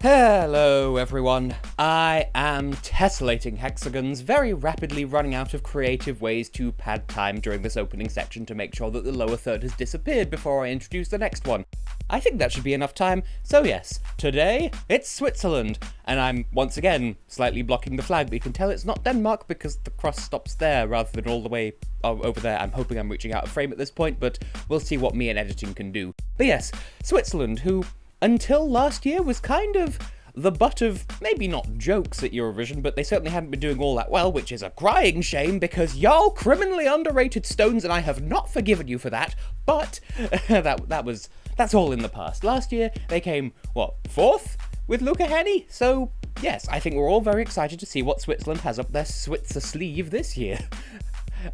Hello everyone, I am Tessellating Hexagons, very rapidly running out of creative ways to pad time during this opening section to make sure that the lower third has disappeared before I introduce the next one. I think that should be enough time, so yes, today it's Switzerland, and I'm once again slightly blocking the flag, but you can tell it's not Denmark because the cross stops there rather than all the way over there. I'm hoping I'm reaching out of frame at this point, but we'll see what me and editing can do. But yes, Switzerland, who until last year was kind of the butt of, maybe not jokes at Eurovision, but they certainly hadn't been doing all that well, which is a crying shame because y'all criminally underrated Stones and I have not forgiven you for that, but that's all in the past. Last year they came, fourth with Luca Hänni? So yes, I think we're all very excited to see what Switzerland has up their Switzer sleeve this year.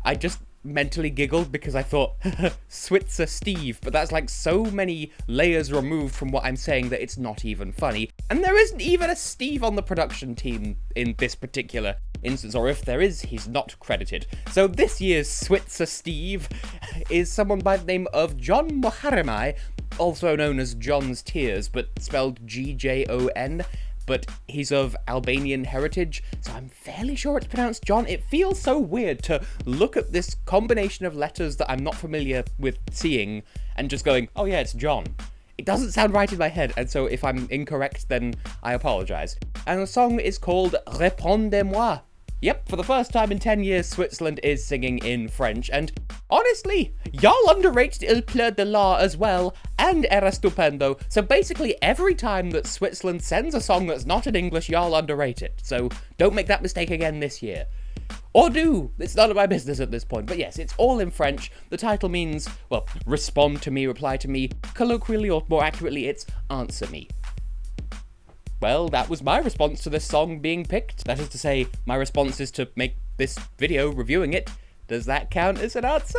I just mentally giggled because I thought, Switzer Steve, but that's like so many layers removed from what I'm saying that it's not even funny. And there isn't even a Steve on the production team in this particular instance, or if there is, he's not credited. So this year's Switzer Steve is someone by the name of Gjon Muharremaj, also known as John's Tears, but spelled Gjon, but he's of Albanian heritage, so I'm fairly sure it's pronounced John. It feels so weird to look at this combination of letters that I'm not familiar with seeing and just going, oh yeah, it's John. It doesn't sound right in my head, and so if I'm incorrect, then I apologize. And the song is called Répondez-Moi. Yep, for the first time in 10 years, Switzerland is singing in French, and honestly, y'all underrated Il Pleut de la as well, and Era Stupendo, so basically every time that Switzerland sends a song that's not in English, y'all underrate it, so don't make that mistake again this year. Or do, it's none of my business at this point, but yes, it's all in French. The title means, well, respond to me, reply to me, colloquially, or more accurately, it's answer me. Well, that was my response to this song being picked. That is to say, my response is to make this video reviewing it. Does that count as an answer?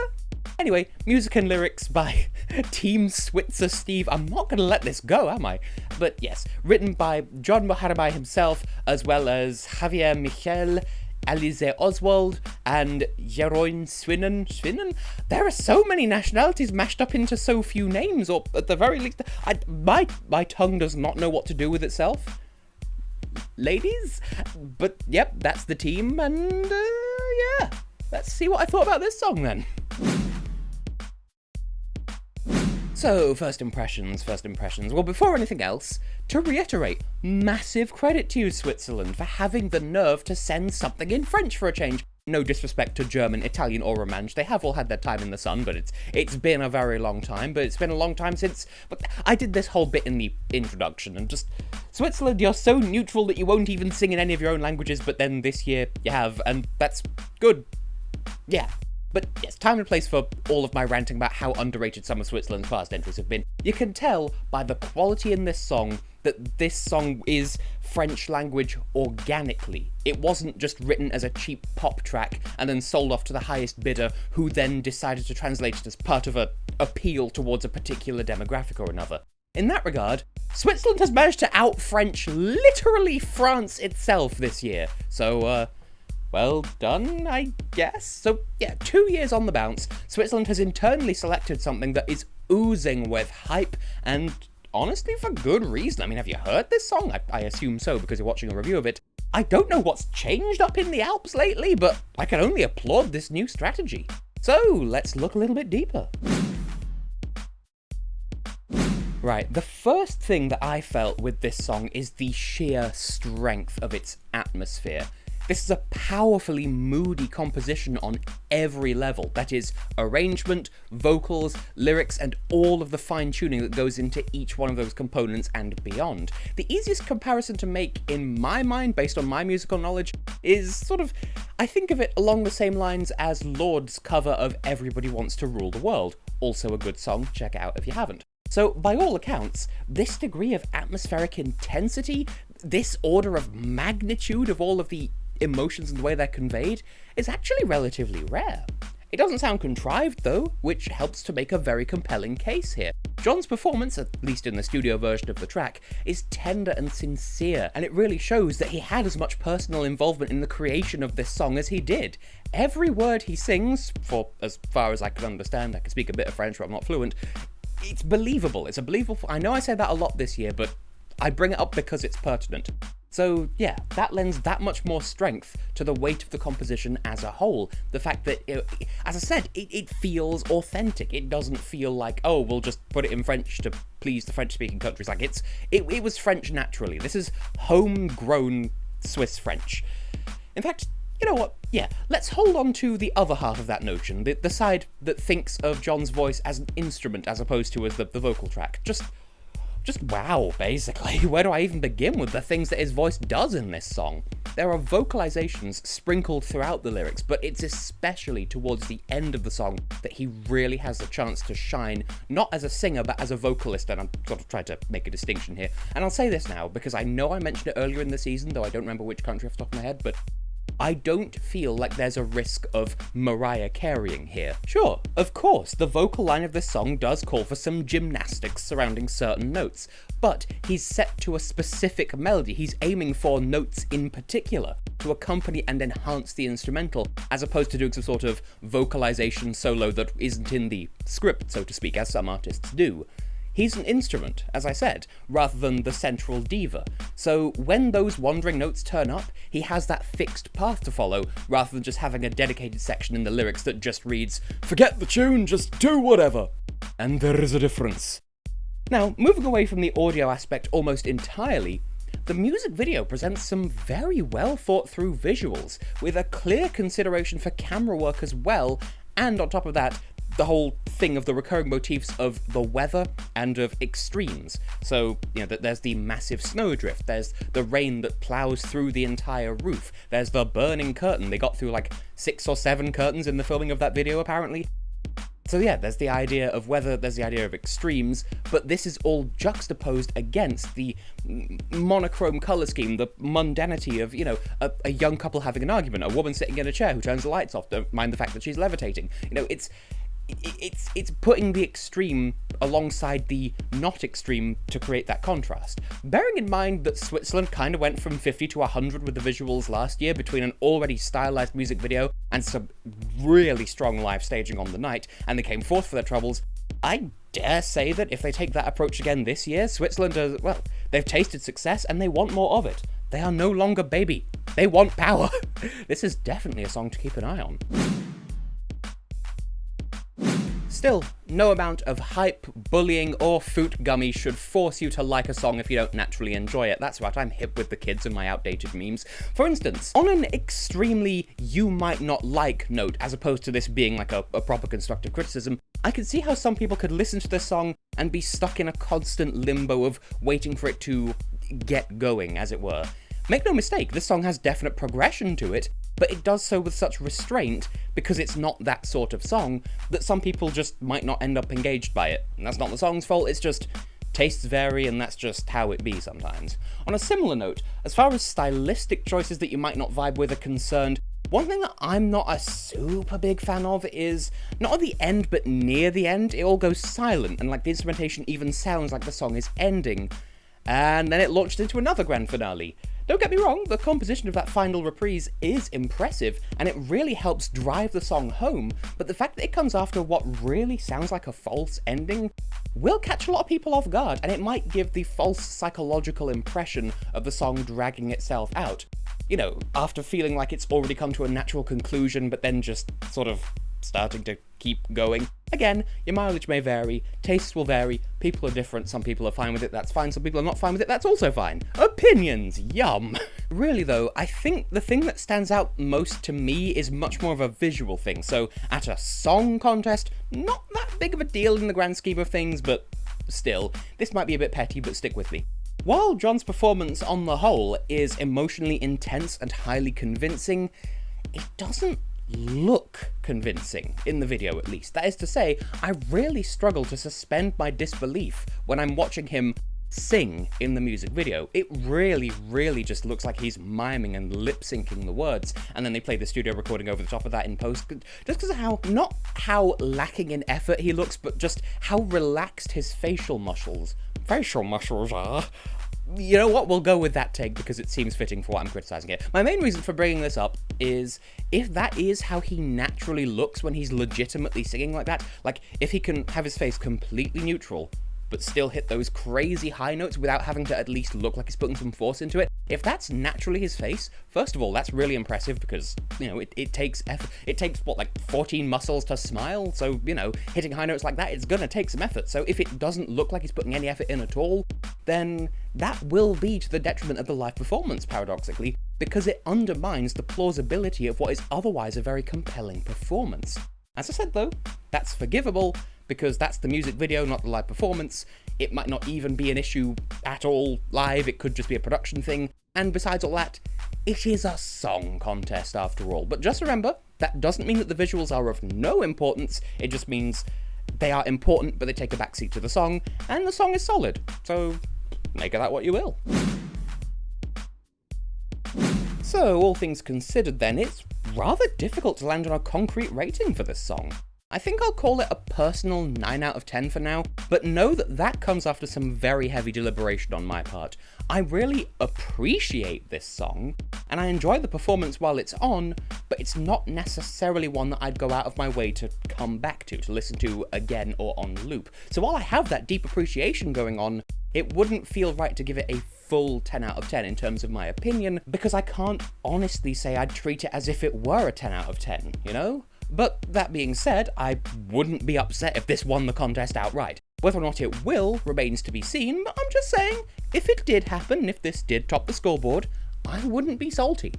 Anyway, music and lyrics by Team Switzer Steve. I'm not going to let this go, am I? But yes, written by Gjon Muharremaj himself, as well as Javier Michel, Alize Oswald, and Jeroen Swinnen? There are so many nationalities mashed up into so few names, or at the very least, my tongue does not know what to do with itself. Ladies? But yep, that's the team, and yeah, let's see what I thought about this song then. So, first impressions. Well, before anything else, to reiterate, massive credit to you, Switzerland, for having the nerve to send something in French for a change. No disrespect to German, Italian, or Romansh. They have all had their time in the sun, but it's been a very long time. But it's been a long time since... But I did this whole bit in the introduction, and just... Switzerland, you're so neutral that you won't even sing in any of your own languages, but then this year you have, and that's good. Yeah. But yes, time and place for all of my ranting about how underrated some of Switzerland's past entries have been. You can tell by the quality in this song that this song is French language organically. It wasn't just written as a cheap pop track and then sold off to the highest bidder who then decided to translate it as part of an appeal towards a particular demographic or another. In that regard, Switzerland has managed to out-French literally France itself this year. So, well done, I guess? So, yeah, 2 years on the bounce, Switzerland has internally selected something that is oozing with hype, and honestly, for good reason. I mean, have you heard this song? I assume so, because you're watching a review of it. I don't know what's changed up in the Alps lately, but I can only applaud this new strategy. So, let's look a little bit deeper. Right, the first thing that I felt with this song is the sheer strength of its atmosphere. This is a powerfully moody composition on every level. That is, arrangement, vocals, lyrics, and all of the fine-tuning that goes into each one of those components and beyond. The easiest comparison to make in my mind, based on my musical knowledge, is sort of, I think of it along the same lines as Lord's cover of Everybody Wants to Rule the World. Also a good song, check it out if you haven't. So, by all accounts, this degree of atmospheric intensity, this order of magnitude of all of the emotions and the way they're conveyed, is actually relatively rare. It doesn't sound contrived though, which helps to make a very compelling case here. John's performance, at least in the studio version of the track, is tender and sincere, and it really shows that he had as much personal involvement in the creation of this song as he did. Every word he sings, for as far as I can understand, I can speak a bit of French but I'm not fluent, it's believable. It's a believable... I know I say that a lot this year, but I bring it up because it's pertinent. So yeah, that lends that much more strength to the weight of the composition as a whole. The fact that, as I said, it feels authentic. It doesn't feel like, oh, we'll just put it in French to please the French-speaking countries. Like, it was French naturally. This is homegrown Swiss French. In fact, you know what? Yeah, let's hold on to the other half of that notion, the side that thinks of Gjon's voice as an instrument as opposed to as the vocal track. Just wow, basically. Where do I even begin with the things that his voice does in this song? There are vocalizations sprinkled throughout the lyrics, but it's especially towards the end of the song that he really has the chance to shine, not as a singer, but as a vocalist, and I'm sort of trying to make a distinction here. And I'll say this now, because I know I mentioned it earlier in the season, though I don't remember which country off the top of my head, but I don't feel like there's a risk of Mariah Careying here. Sure, of course, the vocal line of this song does call for some gymnastics surrounding certain notes, but he's set to a specific melody. He's aiming for notes in particular to accompany and enhance the instrumental, as opposed to doing some sort of vocalization solo that isn't in the script, so to speak, as some artists do. He's an instrument, as I said, rather than the central diva. So when those wandering notes turn up, he has that fixed path to follow, rather than just having a dedicated section in the lyrics that just reads, "Forget the tune, just do whatever." And there is a difference. Now, moving away from the audio aspect almost entirely, the music video presents some very well thought through visuals, with a clear consideration for camera work as well, and on top of that, the whole thing of the recurring motifs of the weather and of extremes. So, there's the massive snowdrift, there's the rain that plows through the entire roof, there's the burning curtain. They got through like 6 or 7 curtains in the filming of that video, apparently. So yeah, there's the idea of weather, there's the idea of extremes, but this is all juxtaposed against the monochrome colour scheme, the mundanity of, a young couple having an argument, a woman sitting in a chair who turns the lights off, don't mind the fact that she's levitating. It's putting the extreme alongside the not extreme to create that contrast. Bearing in mind that Switzerland kind of went from 50 to 100 with the visuals last year between an already stylized music video and some really strong live staging on the night, and they came forth for their troubles, I dare say that if they take that approach again this year, Switzerland they've tasted success and they want more of it. They are no longer baby. They want power. This is definitely a song to keep an eye on. Still, no amount of hype, bullying, or foot gummy should force you to like a song if you don't naturally enjoy it. That's right, I'm hip with the kids and my outdated memes. For instance, on an extremely you might not like note, as opposed to this being like a proper constructive criticism, I can see how some people could listen to this song and be stuck in a constant limbo of waiting for it to get going, as it were. Make no mistake, this song has definite progression to it, but it does so with such restraint, because it's not that sort of song, that some people just might not end up engaged by it. And that's not the song's fault, it's just tastes vary, and that's just how it be sometimes. On a similar note, as far as stylistic choices that you might not vibe with are concerned, one thing that I'm not a super big fan of is, not at the end, but near the end, it all goes silent, and like the instrumentation even sounds like the song is ending. And then it launched into another grand finale. Don't get me wrong, the composition of that final reprise is impressive, and it really helps drive the song home, but the fact that it comes after what really sounds like a false ending will catch a lot of people off guard, and it might give the false psychological impression of the song dragging itself out. After feeling like it's already come to a natural conclusion, but then just sort of starting to keep going. Again, your mileage may vary, tastes will vary, people are different, some people are fine with it, that's fine, some people are not fine with it, that's also fine. Opinions, yum! Really though, I think the thing that stands out most to me is much more of a visual thing, so at a song contest, not that big of a deal in the grand scheme of things, but still, this might be a bit petty, but stick with me. While Gjon's performance on the whole is emotionally intense and highly convincing, it doesn't look convincing, in the video at least. That is to say, I really struggle to suspend my disbelief when I'm watching him sing in the music video. It really, really just looks like he's miming and lip-syncing the words, and then they play the studio recording over the top of that in post, just because of not how lacking in effort he looks, but just how relaxed his facial muscles are. You know what, we'll go with that take because it seems fitting for what I'm criticising here. My main reason for bringing this up is, if that is how he naturally looks when he's legitimately singing like that, like if he can have his face completely neutral, but still hit those crazy high notes without having to at least look like he's putting some force into it. If that's naturally his face, first of all, that's really impressive because, you know, it takes effort. It takes, what, like 14 muscles to smile? So, you know, hitting high notes like that, it's gonna take some effort. So if it doesn't look like he's putting any effort in at all, then that will be to the detriment of the live performance, paradoxically, because it undermines the plausibility of what is otherwise a very compelling performance. As I said though, that's forgivable, because that's the music video, not the live performance. It might not even be an issue at all live, it could just be a production thing. And besides all that, it is a song contest after all. But just remember, that doesn't mean that the visuals are of no importance, it just means they are important, but they take a backseat to the song, and the song is solid. So, make of that what you will. So, all things considered then, it's rather difficult to land on a concrete rating for this song. I think I'll call it a personal 9 out of 10 for now, but know that that comes after some very heavy deliberation on my part. I really appreciate this song, and I enjoy the performance while it's on, but it's not necessarily one that I'd go out of my way to come back to listen to again or on loop. So while I have that deep appreciation going on, it wouldn't feel right to give it a full 10 out of 10 in terms of my opinion, because I can't honestly say I'd treat it as if it were a 10 out of 10, you know? But that being said, I wouldn't be upset if this won the contest outright. Whether or not it will remains to be seen, but I'm just saying, if it did happen, if this did top the scoreboard, I wouldn't be salty.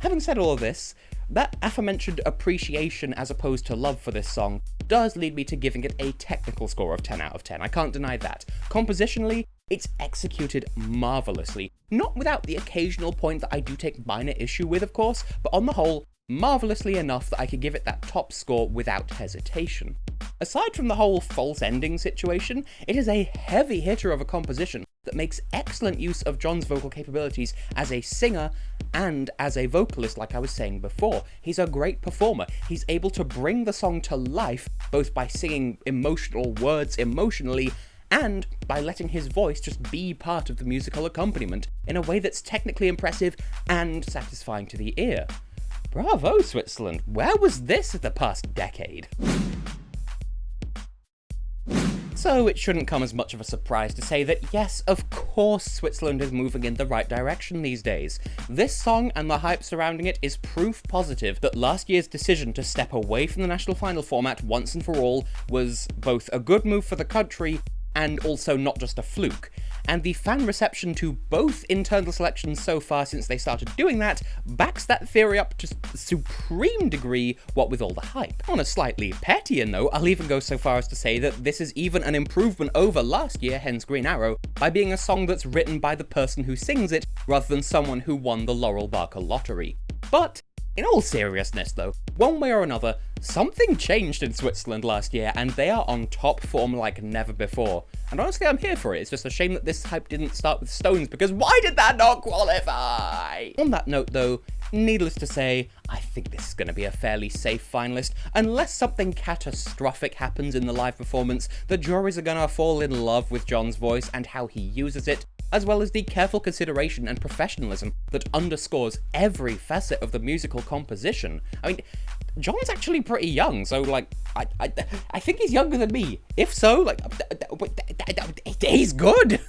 Having said all of this, that aforementioned appreciation as opposed to love for this song does lead me to giving it a technical score of 10 out of 10, I can't deny that. Compositionally, it's executed marvellously, not without the occasional point that I do take minor issue with, of course, but on the whole, marvellously enough that I could give it that top score without hesitation. Aside from the whole false ending situation, it is a heavy hitter of a composition that makes excellent use of Gjon's vocal capabilities as a singer and as a vocalist, like I was saying before. He's a great performer. He's able to bring the song to life, both by singing emotional words emotionally, and by letting his voice just be part of the musical accompaniment in a way that's technically impressive and satisfying to the ear. Bravo, Switzerland! Where was this the past decade? So it shouldn't come as much of a surprise to say that yes, of course Switzerland is moving in the right direction these days. This song and the hype surrounding it is proof positive that last year's decision to step away from the national final format once and for all was both a good move for the country and also not just a fluke. And the fan reception to both internal selections so far since they started doing that backs that theory up to the supreme degree, what with all the hype. On a slightly pettier note, I'll even go so far as to say that this is even an improvement over last year, hence Green Arrow, by being a song that's written by the person who sings it, rather than someone who won the Laurel Barker lottery. But in all seriousness though, one way or another, something changed in Switzerland last year and they are on top form like never before. And honestly, I'm here for it. It's just a shame that this hype didn't start with Stones, because why did that not qualify? On that note though, needless to say, I think this is going to be a fairly safe finalist. Unless something catastrophic happens in the live performance, the juries are going to fall in love with Gjon's voice and how he uses it, as well as the careful consideration and professionalism that underscores every facet of the musical composition. I mean, Gjon's actually pretty young, so like, I think he's younger than me. If so, like, he's good.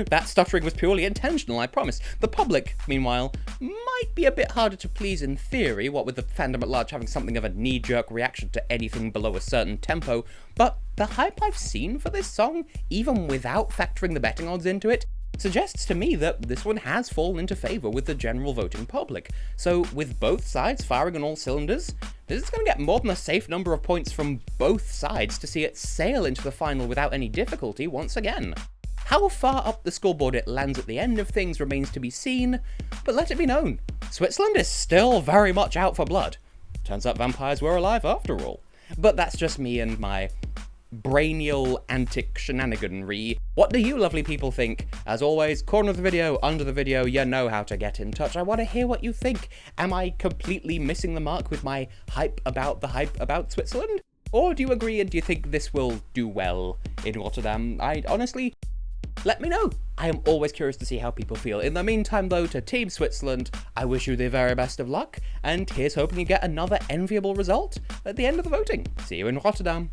That stuttering was purely intentional, I promise. The public, meanwhile, might be a bit harder to please in theory, what with the fandom at large having something of a knee-jerk reaction to anything below a certain tempo, but the hype I've seen for this song, even without factoring the betting odds into it, suggests to me that this one has fallen into favour with the general voting public. So with both sides firing on all cylinders, this is going to get more than a safe number of points from both sides to see it sail into the final without any difficulty once again. How far up the scoreboard it lands at the end of things remains to be seen, but let it be known, Switzerland is still very much out for blood. Turns out vampires were alive after all. But that's just me and my brainial antic shenaniganry. What do you lovely people think? As always, corner of the video, under the video, you know how to get in touch. I want to hear what you think. Am I completely missing the mark with my hype about Switzerland? Or do you agree and do you think this will do well in Rotterdam? Honestly, let me know. I am always curious to see how people feel. In the meantime though, to Team Switzerland, I wish you the very best of luck, and here's hoping you get another enviable result at the end of the voting. See you in Rotterdam.